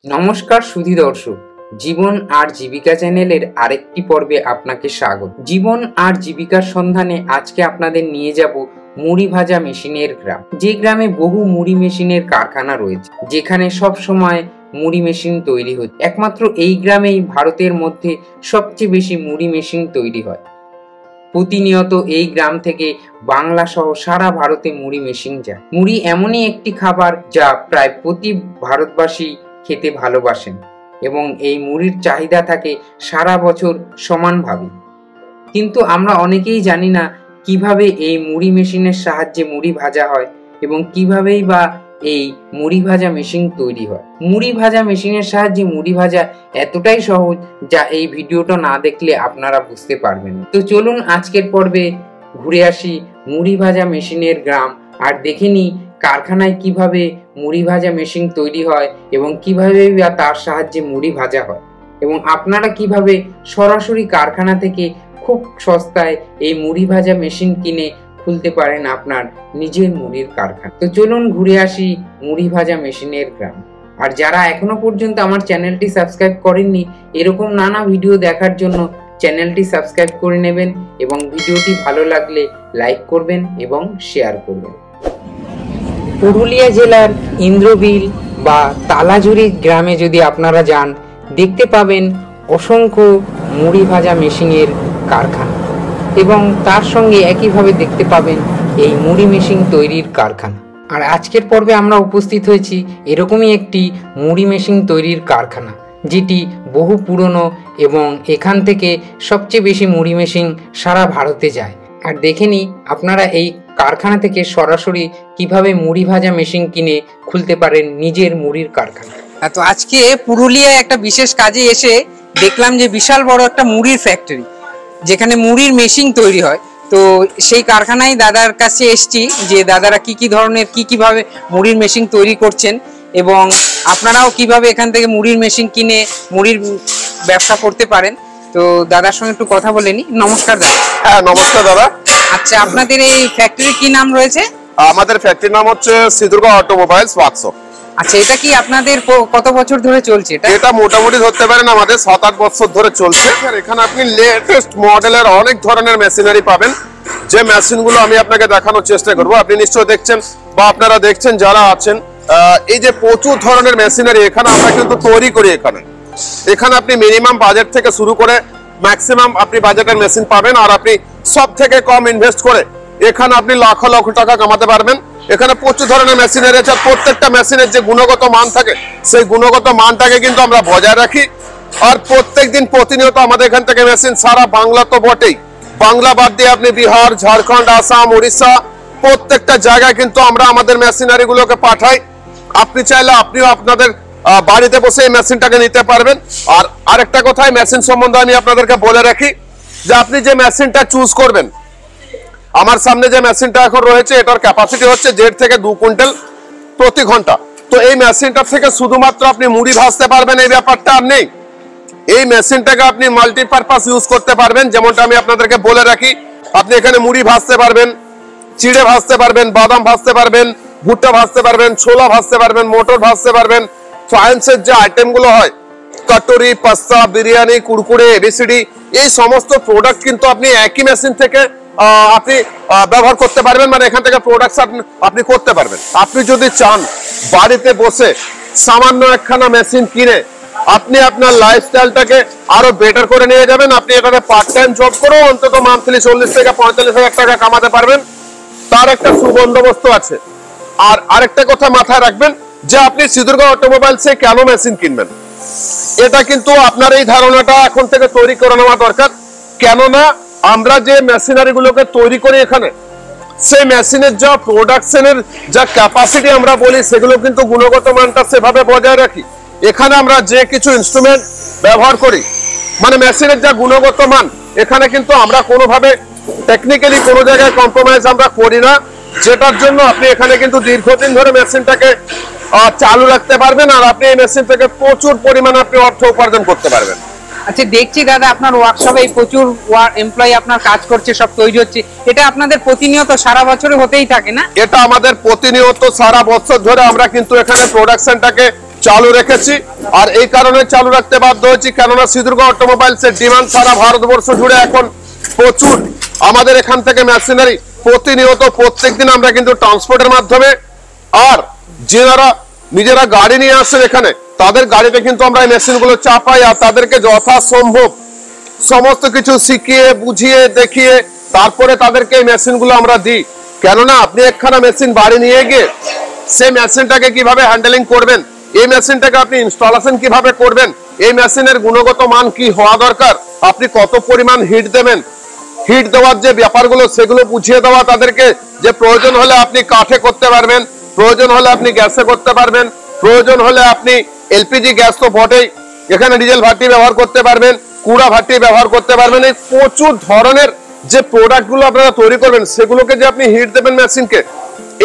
নমস্কার সুধী দর্শক, জীবন আর জীবিকা চ্যানেলের আরেকটি পর্বে আপনাকে স্বাগত। জীবন আর জীবিকার সন্ধানে আজকে আপনাদের নিয়ে যাব মুড়ি ভাজা মেশিনের গ্রাম। যে গ্রামে বহু মুড়ি মেশিনের কারখানা রয়েছে, যেখানে সব সময় মুড়ি মেশিন তৈরি হচ্ছে। একমাত্র এই গ্রামেই ভারতের মধ্যে সবচেয়ে বেশি মুড়ি মেশিন তৈরি হয়। প্রতিনিয়ত এই গ্রাম থেকে বাংলা সহ সারা ভারতে মুড়ি মেশিন যায়। মুড়ি এমনই একটি খাবার যা প্রায় প্রতি ভারতবাসী খেতে ভালোবাসেন এবং এই মুড়ির চাহিদা থাকে সারা বছর সমানভাবে। কিন্তু আমরা অনেকেই জানি না কিভাবে এই মুড়ি মেশিনের সাহায্যে মুড়ি ভাজা হয় এবং কিভাবেই বা এই মুড়ি ভাজা মেশিন তৈরি হয়। মুড়ি ভাজা মেশিনের সাহায্যে মুড়ি ভাজা এতটাই সহজ যা এই ভিডিওটা না দেখলে আপনারা বুঝতে পারবেন। তো চলুন আজকের পর্বে ঘুরে আসি মুড়ি ভাজা মেশিনের গ্রাম আর দেখে নিই কারখানায় কিভাবে মুড়ি ভাজা মেশিন তৈরি হয় এবং কিভাবে তার সাহায্যে মুড়ি ভাজা হয় এবং আপনারা কিভাবে সরাসরি কারখানা থেকে খুব সস্তায় এই মুড়ি ভাজা মেশিন কিনে খুলতে পারেন আপনার নিজের মুড়ির কারখানা। তো চলুন ঘুরে আসি মুড়ি ভাজা মেশিনের গ্রাম। আর যারা এখনো পর্যন্ত আমার চ্যানেলটি সাবস্ক্রাইব করেননি, এরকম নানা ভিডিও দেখার জন্য চ্যানেলটি সাবস্ক্রাইব করে নেবেন এবং ভিডিওটি ভালো লাগলে লাইক করবেন এবং শেয়ার করবেন। পুরুলিয়া জেলার ইন্দ্রবিল বা তালাঝুরি গ্রামে যদি আপনারা যান, দেখতে পাবেন অসংখ্য মুড়ি ভাজা মেশিনের কারখানা এবং তার সঙ্গে একইভাবে দেখতে পাবেন এই মুড়ি মেশিন তৈরির কারখানা। আর আজকের পর্বে আমরা উপস্থিত হয়েছি এরকমই একটি মুড়ি মেশিন তৈরির কারখানা, যেটি বহু পুরনো এবং এখান থেকে সবচেয়ে বেশি মুড়ি মেশিন সারা ভারতে যায়। আর দেখে নিই আপনারা এই কারখানা থেকে সরাসরি কিভাবে মুড়ি ভাজা মেশিন কিনে খুলতে পারেন নিজের মুড়ির কারখানা। তো আজকে পুরুলিয়ায় একটা বিশেষ কাজে এসে দেখলাম যে বিশাল বড় একটা মুড়ির ফ্যাক্টরি, যেখানে মুড়ির মেশিন তৈরি হয়। তো সেই কারখানায় দাদার কাছে এসছি যে দাদারা কি ধরনের কিভাবে মুড়ির মেশিন তৈরি করছেন এবং আপনারাও কিভাবে এখান থেকে মুড়ির মেশিন কিনে মুড়ির ব্যবসা করতে পারেন। তো দাদার সঙ্গে একটু কথা বলে নি। নমস্কার দাদা। হ্যাঁ নমস্কার দাদা। আচ্ছা, আপনাদের এই ফ্যাক্টরির কি নাম রয়েছে? আমাদের ফ্যাক্টরির নাম হচ্ছে শ্রীদুর্গা অটোমোবাইলস ওয়ার্কশপ। আচ্ছা, এটা কি আপনাদের কত বছর ধরে চলছে? এটা মোটামুটি ধরতে পারেন আমাদের 7-8 বছর ধরে চলছে। এখানে আপনি লেটেস্ট মডেলের অনেক ধরনের মেশিনারি পাবেন, যে মেশিনগুলো আমি আপনাকে দেখানোর চেষ্টা করব। আপনি নিশ্চয়ই দেখছেন বা আপনারা দেখছেন যারা আছেন, এই যে প্রচুর ধরনের মেশিনারি এখানে আমরা কিন্তু তৈরি করি। এখানে আপনি মিনিমাম বাজেট থেকে শুরু করে ম্যাক্সিমাম আপনি বাজেটের মেশিন পাবেন। আর আপনি সব থেকে কম ইনভেস্ট করে এখানে আপনি লাখ লাখ টাকা কামাতে পারবেন। এখানে প্রচুর ধরনের মেশিনারি আছে। প্রত্যেকটা মেশিনের যে গুণগত মান থাকে, সেই গুণগত মানটাকে কিন্তু আমরা বজায় রাখি। আর প্রত্যেকদিন প্রতিনিয়ত আমাদের এখান থেকে মেশিন সারা বাংলা তো বটেই, বাংলা বাদ দিয়ে আপনি বিহার, ঝাড়খণ্ড, আসাম, উড়িষ্যা প্রত্যেকটা জায়গায় কিন্তু আমরা আমাদের মেশিনারি গুলোকে পাঠাই। আপনি চাইলে আপনিও আপনাদের বাড়িতে বসে এই মেশিনটাকে নিতে পারবেন। আর আরেকটা কথা, মেশিন সম্বন্ধে আমি আপনাদেরকে বলে রাখি যে আপনি যে মেশিনটা চুজ করবেন, আমার সামনে যে মেশিনটা এখন রয়েছে এটার ক্যাপাসিটি হচ্ছে 1.5 থেকে 2 কুইন্টাল প্রতি ঘন্টা। তো এই মেশিনটা থেকে শুধুমাত্র আপনি মুড়ি ভাজতে পারবেন এই ব্যাপারটা আর নেই। এই মেশিনটাকে আপনি মাল্টিপারপাস ইউজ করতে পারবেন। যেমনটা আমি আপনাদেরকে বলে রাখি, আপনি এখানে মুড়ি ভাজতে পারবেন, চিড়ে ভাজতে পারবেন, বাদাম ভাজতে পারবেন, ভুট্টা ভাজতে পারবেন, ছোলা ভাজতে পারবেন, মটর ভাজতে পারবেন। ফ্রান্সের যে আইটেমগুলো হয়, কাটরি, পাস্তা, বিরিয়ানি, কুরকুরে, এবিসিডি, এই সমস্ত প্রোডাক্ট কিন্তু আপনি একই মেশিন থেকে আপনি ব্যবহার করতে পারবেন, মানে এখান থেকে প্রোডাকশন আপনি করতে পারবেন। আপনি যদি চান বাড়িতে বসে সামান্য একখানা মেশিন কিনে আপনি আপনার লাইফস্টাইলটাকে আরো বেটার করে নিয়ে যাবেন, আপনি এখানে পার্ট টাইম জব করেও অন্তত মান্থলি 40 থেকে 45,000 টাকা কামাতে পারবেন, তার একটা সুবন্দোবস্ত আছে। আর আরেকটা কথা মাথায় রাখবেন যে আপনি শ্রীদুর্গা অটোমোবাইলসে কেন মেশিন কিনবেন, এটা কিন্তু আপনার এই ধারণাটা এখন থেকে তৈরি করে নেওয়া দরকার। কেননা আমরা যে মেশিনারি গুলোকে তৈরি করি এখানে, সেই মেশিনের যা প্রোডাকশনের যা ক্যাপাসিটি আমরা বলি, সেগুলো কিন্তু গুণগত মানটা সেভাবে বজায় রাখি। এখানে আমরা যে কিছু ইনস্ট্রুমেন্ট ব্যবহার করি, মানে মেশিনের যা গুণগত মান, এখানে কিন্তু আমরা কোনোভাবে টেকনিক্যালি কোনো জায়গায় কম্প্রোমাইজ আমরা করি না, যেটার জন্য আপনি এখানে কিন্তু দীর্ঘদিন ধরে মেশিনটাকে চালু রাখতে পারবেন। আর আপনি এই মেশিন থেকে প্রচুর পরিমাণে আপনি অর্থ উপার্জন করতে পারবেন। আচ্ছা, দেখছি দাদা আপনার ওয়ার্কশপে প্রচুর এমপ্লয়ি আপনার কাজ করছে, সব তৈরি হচ্ছে। এটা আপনাদের প্রতিনিয়ত সারা বছরে হতেই থাকে না? এটা আমাদের প্রতিনিয়ত সারা বছর ধরে আমরা কিন্তু এখানে প্রোডাকশনটাকে চালু রেখেছি। আর এই কারণে চালু রাখতে বাধ্য হয়েছি কেননা সিদ্ধিরগড় অটোমোবাইলসের ডিমান্ড সারা ভারতবর্ষ জুড়ে এখন প্রচুর। আমাদের এখান থেকে মেশিনারি প্রতিনিয়ত প্রত্যেকদিন আমরা কিন্তু ট্রান্সপোর্টের মাধ্যমে, আর যারা নিজেরা গাড়ি নিয়ে আসেন এখানে তাদের গাড়িতে কিন্তু আমরা এই মেশিনগুলো চাপাই আর তাদেরকে যথাসম্ভব সমস্ত কিছু শিখিয়ে বুঝিয়ে দেখিয়ে তারপরে তাদেরকে এই মেশিনগুলো আমরা দিই। কেননা আপনি একখানা মেশিন বাড়ি নিয়ে গিয়ে সেই মেশিনটাকে কিভাবে হ্যান্ডেলিং করবেন, এই মেশিনটাকে আপনি ইনস্টলেশন কিভাবে করবেন, এই মেশিনের গুণগত মান কি হওয়া দরকার, আপনি কত পরিমাণ হিট দেবেন, হিট দেওয়ার যে ব্যাপারগুলো সেগুলো বুঝিয়ে দেওয়া তাদেরকে, যে প্রয়োজন হলে আপনি কাঠে করতে পারবেন, প্রয়োজন হলে আপনি গ্যাসে করতে পারবেন, প্রয়োজন হলে আপনি এলপিজি গ্যাস তো বটেই, এখানে ডিজেল ভাটি ব্যবহার করতে পারবেন, কুড়া ভাটি ব্যবহার করতে পারবেন। এই প্রচুর ধরনের যে প্রোডাক্ট গুলো আপনারা তৈরি করবেন সেগুলোকে যে আপনি হিট দেবেন মেশিনকে,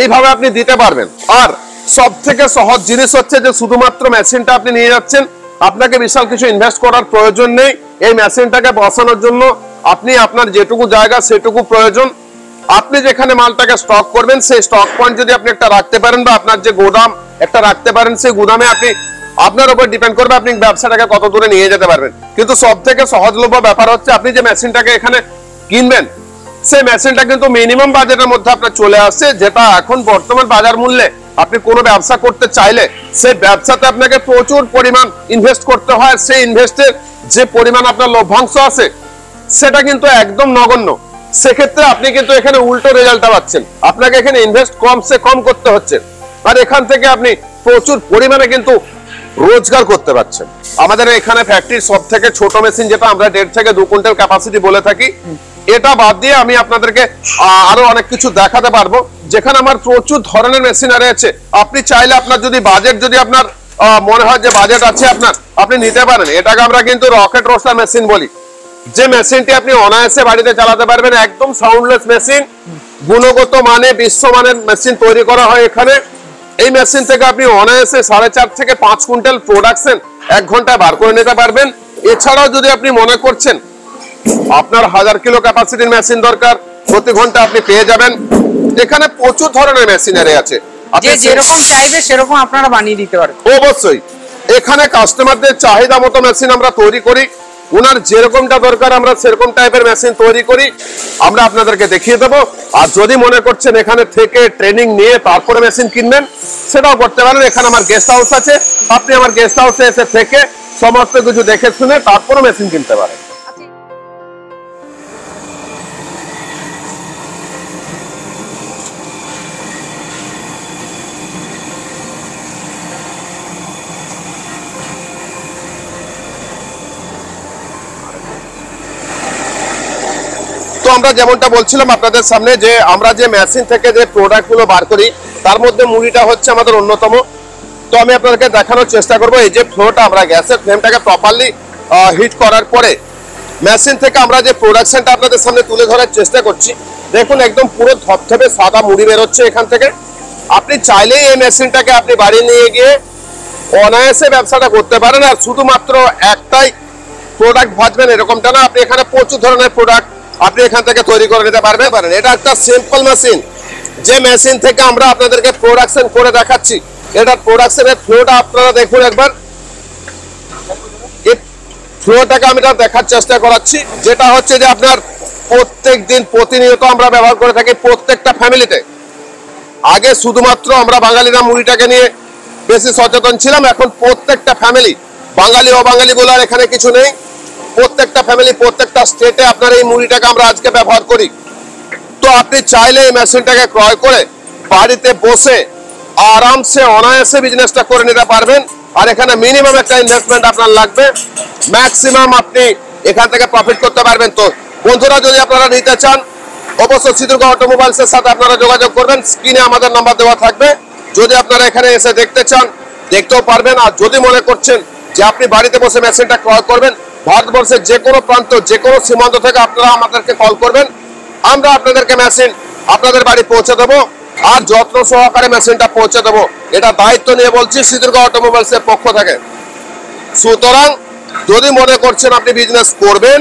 এইভাবে আপনি দিতে পারবেন। আর সব থেকে সহজ জিনিস হচ্ছে যে শুধুমাত্র মেশিনটা আপনি নিয়ে যাচ্ছেন, আপনাকে বিশাল কিছু ইনভেস্ট করার প্রয়োজন নেই। এই মেশিনটাকে বসানোর জন্য আপনি আপনার যেটুকু জায়গা সেটুকু প্রয়োজন, আপনি যেখানে মালটাকে স্টক করবেন সেই স্টক পয়েন্ট যদি আপনি একটা রাখতে পারেন বা আপনার যে গোদাম একটা রাখতে পারেন, সেই গোদামে আপনি, আপনার উপর ডিপেন্ড করবে আপনি ব্যবসাটাকে কত দূরে নিয়ে যেতে পারবেন। কিন্তু সব থেকে সহজলভ্য ব্যাপার হচ্ছে আপনি যে মেশিনটাকে এখানে কিনবেন সেই মেশিনটা কিন্তু মিনিমাম বাজেটের মধ্যে আপনার চলে আসছে, যেটা এখন বর্তমান বাজার মূল্যে আপনি কোনো ব্যবসা করতে চাইলে সেই ব্যবসাতে আপনাকে প্রচুর পরিমাণ ইনভেস্ট করতে হয়। সেই ইনভেস্টের যে পরিমাণ আপনার লভ্যাংশ আছে সেটা কিন্তু একদম নগণ্য। সেক্ষেত্রে আপনি কিন্তু এখানে উল্টো রেজাল্টটা পাচ্ছেন, আপনাকে এখানে ইনভেস্ট কম করতে হচ্ছে আর এখান থেকে আপনি প্রচুর পরিমাণে কিন্তু রোজগার করতে পারছেন। আমাদের এখানে ফ্যাক্টরির সব থেকে ছোট মেশিন যেটা আমরা 1.5 থেকে 2 কুইন্টাল ক্যাপাসিটি বলে থাকি, এটা বাদ দিয়ে আমি আপনাদেরকে আরো অনেক কিছু দেখাতে পারবো যেখানে আমার প্রচুর ধরনের মেশিনারি আছে। আপনি চাইলে আপনার যদি বাজেট যদি আপনার মনে হয় যে বাজেট আছে আপনার, আপনি নিতে পারেন। এটাকে আমরা কিন্তু রকেট রোস্টার মেশিন বলি, যে মেশিনটি আপনি অনায়াসে বাড়িতে চালাতে পারবেন। একদম সাউন্ডলেস মেশিন, গুণগত মানে বিশ্বমানের মেশিন তৈরি করা হয় এখানে। এই মেশিন থেকে আপনি অনায়াসে 4.5 থেকে 5 কুইন্টাল প্রোডাকশন 1 ঘন্টায় বার করে নিতে পারবেন। এছাড়াও যদি আপনি মনে করছেন আপনার 1000 কিলো ক্যাপাসিটির মেশিন দরকার, প্রতি ঘন্টা আপনি পেয়ে যাবেন। এখানে প্রচুর ধরনের মেশিনারি আছে, আপনি যেরকম চাইবে সেরকম আপনারা বানিয়ে দিতে পারবেন। অবশ্যই এখানে কাস্টমারদের চাহিদা মতো মেশিন আমরা তৈরি করি, ওনার যেরকমটা দরকার আমরা সেরকম টাইপের মেশিন তৈরি করি, আমরা আপনাদেরকে দেখিয়ে দেবো। আর যদি মনে করছেন এখানে থেকে ট্রেনিং নিয়ে তারপরে মেশিন কিনবেন, সেটাও করতে পারেন। এখানে আমার গেস্ট হাউস আছে, আপনি আমার গেস্ট হাউসে এসে থেকে সমস্ত কিছু দেখে শুনে তারপরে মেশিন কিনতে পারেন। আমরা যেমনটা বলছিলাম আপনাদের সামনে যে আমরা যে মেশিন থেকে যে প্রোডাক্ট গুলো বার করি তার মধ্যে মুড়িটা হচ্ছে আমাদের অন্যতম। তো আমি আপনাদেরকে দেখানোর চেষ্টা করব এই যে ফ্লোটা আমরা গ্যাসের ফ্লেমটাকে প্রপারলি হিট করার পরে মেশিন থেকে আমরা যে প্রোডাকশনটা আপনাদের সামনে তুলে ধরার চেষ্টা করছি। দেখুন একদম পুরো ধপধপে সাদা মুড়ি বের হচ্ছে এখান থেকে। আপনি চাইলেই এই মেশিনটাকে আপনি বাড়ি নিয়ে গিয়ে অনায়াসে ব্যবসাটা করতে পারেন। আর শুধুমাত্র একটাই প্রোডাক্ট ভাজবেন এরকমটা না, আপনি এখানে প্রচুর ধরনের প্রোডাক্ট আপনি এখান থেকে তৈরি করে নিতে পারবেন। এটা একটা সিম্পল মেশিন, যে মেশিন থেকে আমরা আপনাদেরকে প্রোডাকশন করে দেখাচ্ছি। এটা প্রোডাকশনের ফ্লোটা আপনারা দেখুন একবার, এই ফ্লোটাকে আমি দেখার চেষ্টা করাচ্ছি, যেটা হচ্ছে যে আপনার প্রত্যেক দিন প্রতিনিয়ত আমরা ব্যবহার করে থাকি প্রত্যেকটা ফ্যামিলিতে। আগে শুধুমাত্র আমরা বাঙালিরা মুড়িটাকে নিয়ে বেশি সচেতন ছিলাম, এখন প্রত্যেকটা ফ্যামিলি, বাঙালি অবাঙালি বলার এখানে কিছু নেই, প্রত্যেকটা ফ্যামিলি প্রত্যেকটা স্টেটে আপনার এই মুড়িটাকে আমরা আজকে ব্যবহার করি। তো আপনি চাইলে এই মেশিনটাকে ক্রয় করে বাড়িতে বসে আরামসে অনায়াসে বিজনেসটা করে নিতে পারবেন। আর এখানে মিনিমাম একটা ইনভেস্টমেন্ট আপনার লাগবে, ম্যাক্সিমাম আপনি এখান থেকে প্রফিট করতে পারবেন। তো বন্ধুরা যদি আপনারা নিতে চান অবশ্যই সিদ্ধিরগড় অটোমোবাইলসের সাথে আপনারা যোগাযোগ করবেন, স্ক্রিনে আমাদের নাম্বার দেওয়া থাকবে। যদি আপনারা এখানে এসে দেখতে চান দেখতেও পারবেন। আর যদি মনে করছেন যে আপনি বাড়িতে বসে মেশিনটা ক্রয় করবেন, ভারতবর্ষের যে কোনো প্রান্ত যে কোনো সীমান্ত থেকে আপনারা আমাদেরকে কল করবেন, আমরা আপনাদেরকে মেশিন আপনাদের বাড়ি পৌঁছে দেবো আর যত্ন সহকারে মেশিনটা পৌঁছে দেবো। এটা দায়িত্ব নিয়ে বলছি সিদ্ধিরগড় অটোমোবাইলসের পক্ষ থেকে। সুতরাং যদি মনে করছেন আপনি বিজনেস করবেন,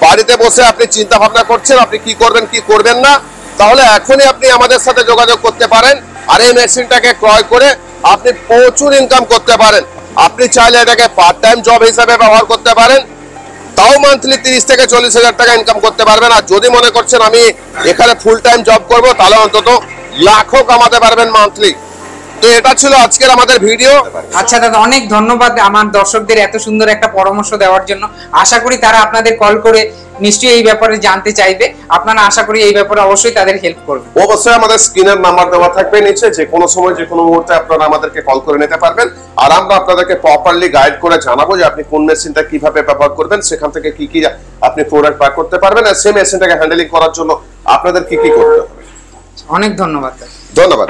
বাড়িতে বসে আপনি চিন্তা ভাবনা করছেন আপনি কি করবেন কি করবেন না, তাহলে এখনই আপনি আমাদের সাথে যোগাযোগ করতে পারেন। আর এই মেশিনটাকে ক্রয় করে আপনি প্রচুর ইনকাম করতে পারেন। আপনি চাইলে এটাকে পার্ট টাইম জব হিসেবে ব্যবহার করতে পারেন, তাও মান্থলি 30 থেকে 40,000 টাকা ইনকাম করতে পারবেন। আর যদি মনে করছেন আমি এখানে ফুল টাইম জব করব, তাহলে অন্তত লাখও কামাতে পারবেন মান্থলি। তো এটা ছিল আজকের আমাদের ভিডিও। আচ্ছা দাদা, অনেক ধন্যবাদ আমার দর্শকদের এত সুন্দর একটা পরামর্শ দেওয়ার জন্য। আশা করি তারা আপনাদের কল করে নিশ্চয়ই এই ব্যাপারে জানতে চাইবে। আপনারা আশা করি এই ব্যাপারে অবশ্যই তাদের হেল্প করবেন। অবশ্যই আমাদের স্ক্রিনের নাম্বার দেওয়া থাকবে নিচে, যে কোনো সময় যে কোনো মুহূর্তে আপনারা আমাদেরকে কল করে নিতে পারবেন। আর আমরা আপনাদেরকে প্রপারলি গাইড করে জানাবো যে আপনি কোন মেশিনটা কিভাবে ব্যবহার করবেন, সেখান থেকে কি কি আপনি প্রোডাক্ট বার করতে পারবেন, আর সেই মেশিনটাকে হ্যান্ডেলিং করার জন্য আপনাদের কি কি করতে হবে। অনেক ধন্যবাদ। ধন্যবাদ।